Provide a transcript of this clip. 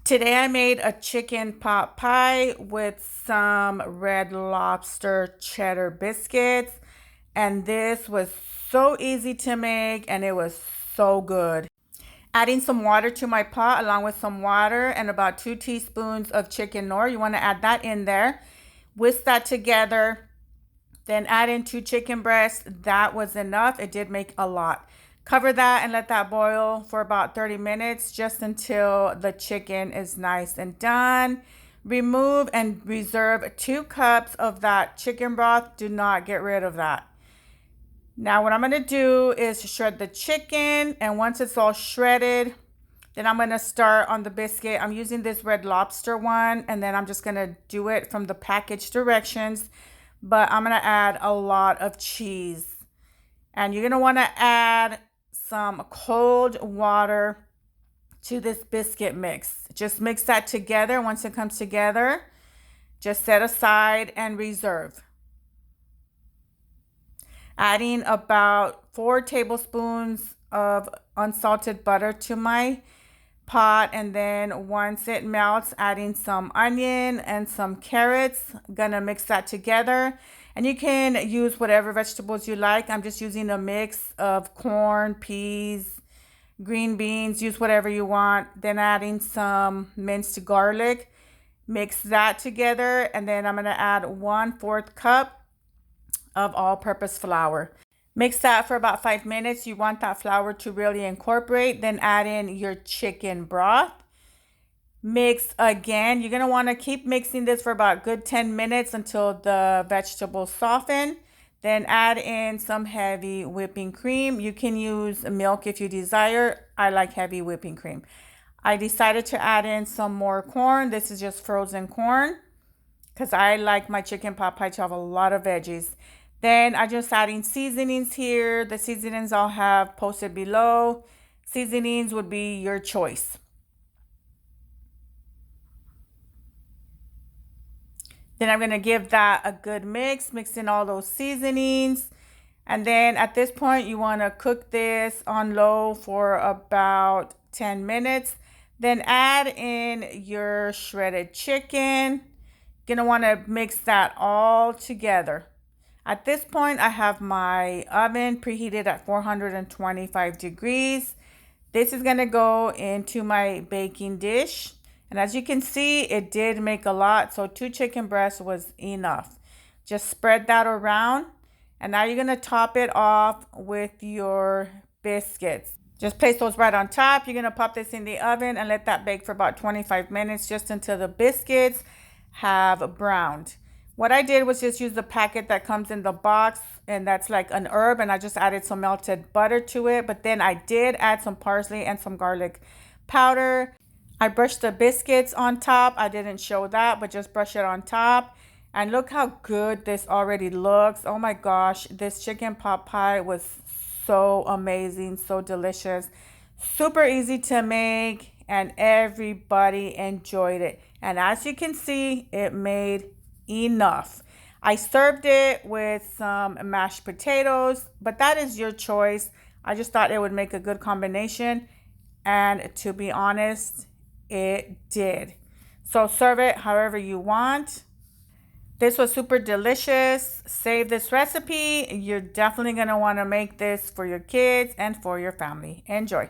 Today I made a chicken pot pie with some red lobster cheddar biscuits, and this was so easy to make and it was so good. Adding some water to my pot along with some water and about 2 teaspoons of chicken knorr. You want to add that in there. Whisk that together. Then add in 2 chicken breasts. That was enough. It did make a lot. Cover that and let that boil for about 30 minutes, just until the chicken is nice and done. Remove and reserve 2 cups of that chicken broth. Do not get rid of that. Now what I'm going to do is shred the chicken, and once it's all shredded, then I'm going to start on the biscuit. I'm using this red lobster one, and then I'm just going to do it from the package directions, but I'm going to add a lot of cheese. And you're going to want to add some cold water to this biscuit mix. Just mix that together. Once it comes together, just set aside and reserve. Adding about 4 tablespoons of unsalted butter to my pot, and then once it melts, adding some onion and some carrots. Gonna mix that together, and you can use whatever vegetables you like. I'm just using a mix of corn, peas, green beans. Use whatever you want. Then adding some minced garlic. Mix that together, and then I'm gonna add 1/4 cup of all-purpose flour. Mix that for about 5 minutes. You want that flour to really incorporate. Then add in your chicken broth. Mix again. You're going to want to keep mixing this for about good 10 minutes until the vegetables soften. Then add in some heavy whipping cream. You can use milk if you desire. I like heavy whipping cream. I decided to add in some more corn. This is just frozen corn because I like my chicken pot pie to have a lot of veggies. Then I'm just adding seasonings here. The seasonings I'll have posted below. Seasonings would be your choice. Then I'm going to give that a good mix, mix in all those seasonings. And then at this point, you want to cook this on low for about 10 minutes. Then add in your shredded chicken. You're going to want to mix that all together. At this point, I have my oven preheated at 425 degrees. This is going to go into my baking dish. And as you can see, it did make a lot. So 2 chicken breasts was enough. Just spread that around. And now you're going to top it off with your biscuits. Just place those right on top. You're going to pop this in the oven and let that bake for about 25 minutes, just until the biscuits have browned. What I did was just use the packet that comes in the box, and that's like an herb, and I just added some melted butter to it. But then I did add some parsley and some garlic powder. I brushed the biscuits on top. I didn't show that, but just brush it on top. And look how good this already looks. Oh my gosh, this chicken pot pie was so amazing, so delicious, super easy to make, and everybody enjoyed it. And as you can see, it made enough. I served it with some mashed potatoes, but that is your choice. I just thought it would make a good combination, and to be honest, it did. So serve it however you want. This was super delicious. Save this recipe. You're definitely going to want to make this for your kids and for your family. Enjoy.